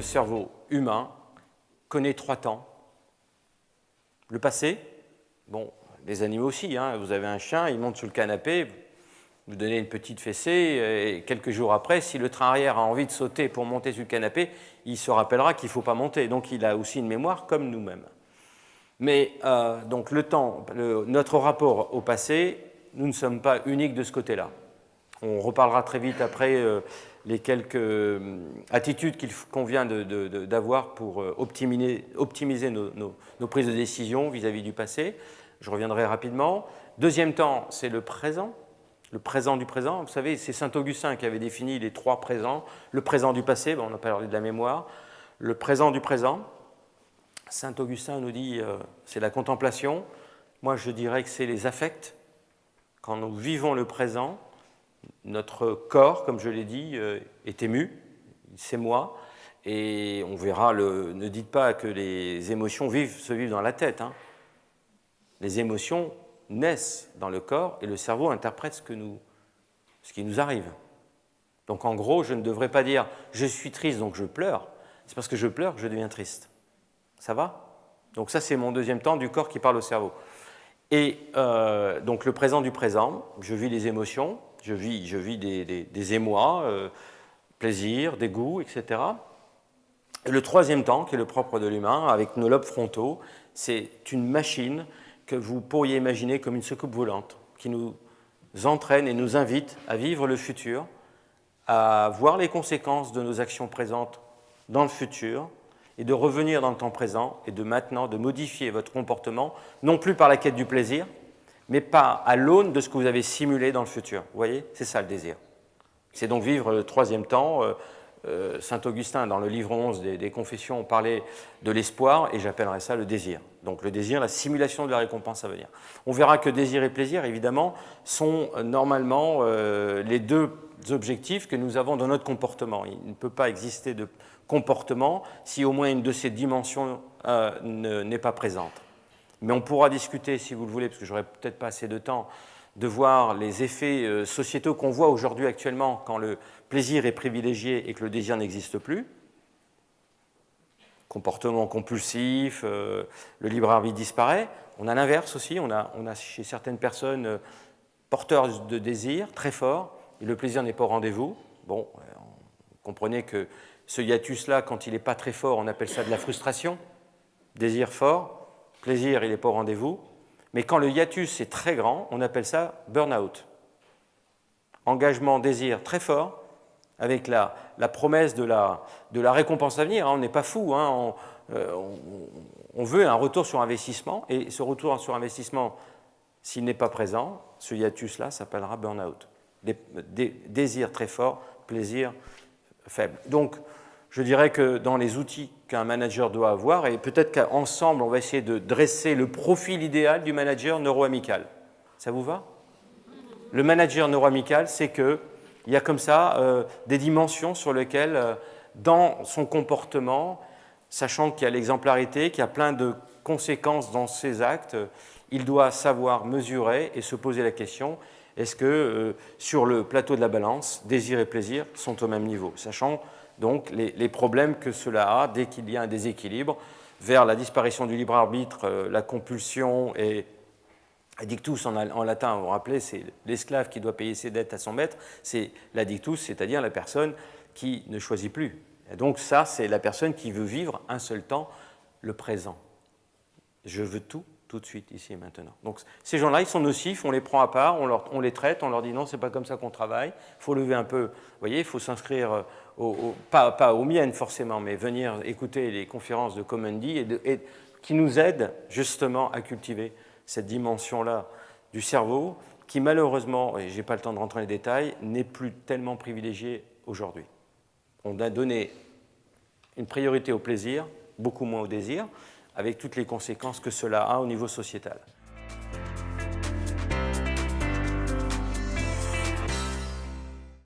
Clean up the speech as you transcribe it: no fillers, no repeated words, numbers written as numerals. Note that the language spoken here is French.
le cerveau humain connaît 3 temps. Le passé, bon, les animaux aussi, hein, vous avez un chien, il monte sur le canapé, vous donnez une petite fessée, et quelques jours après, si le train arrière a envie de sauter pour monter sur le canapé, il se rappellera qu'il ne faut pas monter. Donc il a aussi une mémoire comme nous-mêmes. Mais donc notre rapport au passé, nous ne sommes pas uniques de ce côté-là. On reparlera très vite après les quelques attitudes qu'il convient d'avoir pour optimiser nos prises de décision vis-à-vis du passé. Je reviendrai rapidement. Deuxième temps, c'est le présent du présent. Vous savez, c'est saint Augustin qui avait défini les 3 présents. Le présent du passé, on a parlé de la mémoire. Le présent du présent. Saint Augustin nous dit c'est la contemplation. Moi, je dirais que c'est les affects. Quand nous vivons le présent, notre corps, comme je l'ai dit, est ému, il s'émoit, et on verra, ne dites pas que les émotions se vivent dans la tête. Hein. Les émotions naissent dans le corps et le cerveau interprète ce qui nous arrive. Donc en gros, je ne devrais pas dire « je suis triste, donc je pleure », c'est parce que je pleure que je deviens triste. Ça va? Donc ça, c'est mon deuxième temps du corps qui parle au cerveau. Et donc le présent du présent, je vis les émotions, je vis des émois, plaisir, dégoût, etc. Et le troisième temps, qui est le propre de l'humain, avec nos lobes frontaux, c'est une machine que vous pourriez imaginer comme une soucoupe volante, qui nous entraîne et nous invite à vivre le futur, à voir les conséquences de nos actions présentes dans le futur, et de revenir dans le temps présent et de maintenant de modifier votre comportement, non plus par la quête du plaisir, mais pas à l'aune de ce que vous avez simulé dans le futur. Vous voyez, c'est ça le désir. C'est donc vivre le troisième temps. Saint Augustin, dans le livre 11 des Confessions, parlait de l'espoir, et j'appellerais ça le désir. Donc le désir, la simulation de la récompense à venir. On verra que désir et plaisir, évidemment, sont normalement les 2 objectifs que nous avons dans notre comportement. Il ne peut pas exister de comportement si au moins une de ces dimensions n'est pas présente. Mais on pourra discuter, si vous le voulez, parce que j'aurai peut-être pas assez de temps, de voir les effets sociétaux qu'on voit aujourd'hui actuellement quand le plaisir est privilégié et que le désir n'existe plus. Comportement compulsif, le libre arbitre disparaît. On a l'inverse aussi, on a chez certaines personnes porteurs de désir très fort, et le plaisir n'est pas au rendez-vous. Bon, vous comprenez que ce hiatus-là, quand il n'est pas très fort, on appelle ça de la frustration. Désir fort, plaisir, il n'est pas au rendez-vous. Mais quand le hiatus est très grand, on appelle ça burn-out. Engagement, désir très fort, avec la promesse de la récompense à venir. On n'est pas fou, hein, on veut un retour sur investissement, et ce retour sur investissement, s'il n'est pas présent, ce hiatus-là s'appellera burn-out. Désir très fort, plaisir faible. Donc, je dirais que dans les outils qu'un manager doit avoir, et peut-être qu'ensemble, on va essayer de dresser le profil idéal du manager neuroamical. Ça vous va? Le manager neuroamical, c'est qu'il y a comme ça des dimensions sur lesquelles, dans son comportement, sachant qu'il y a l'exemplarité, qu'il y a plein de conséquences dans ses actes, il doit savoir mesurer et se poser la question, est-ce que sur le plateau de la balance, désir et plaisir sont au même niveau, sachant donc les problèmes que cela a dès qu'il y a un déséquilibre vers la disparition du libre arbitre, la compulsion et addictus en latin, vous vous rappelez, c'est l'esclave qui doit payer ses dettes à son maître, c'est l'addictus, c'est-à-dire la personne qui ne choisit plus. Et donc ça, c'est la personne qui veut vivre un seul temps, le présent. Je veux tout de suite, ici et maintenant. Donc ces gens-là, ils sont nocifs, on les prend à part, on les traite, on leur dit non, c'est pas comme ça qu'on travaille, il faut lever un peu, vous voyez, il faut s'inscrire, pas aux miennes forcément, mais venir écouter les conférences de Comendi et qui nous aident justement à cultiver cette dimension-là du cerveau qui malheureusement, et je n'ai pas le temps de rentrer dans les détails, n'est plus tellement privilégiée aujourd'hui. On a donné une priorité au plaisir, beaucoup moins au désir, avec toutes les conséquences que cela a au niveau sociétal.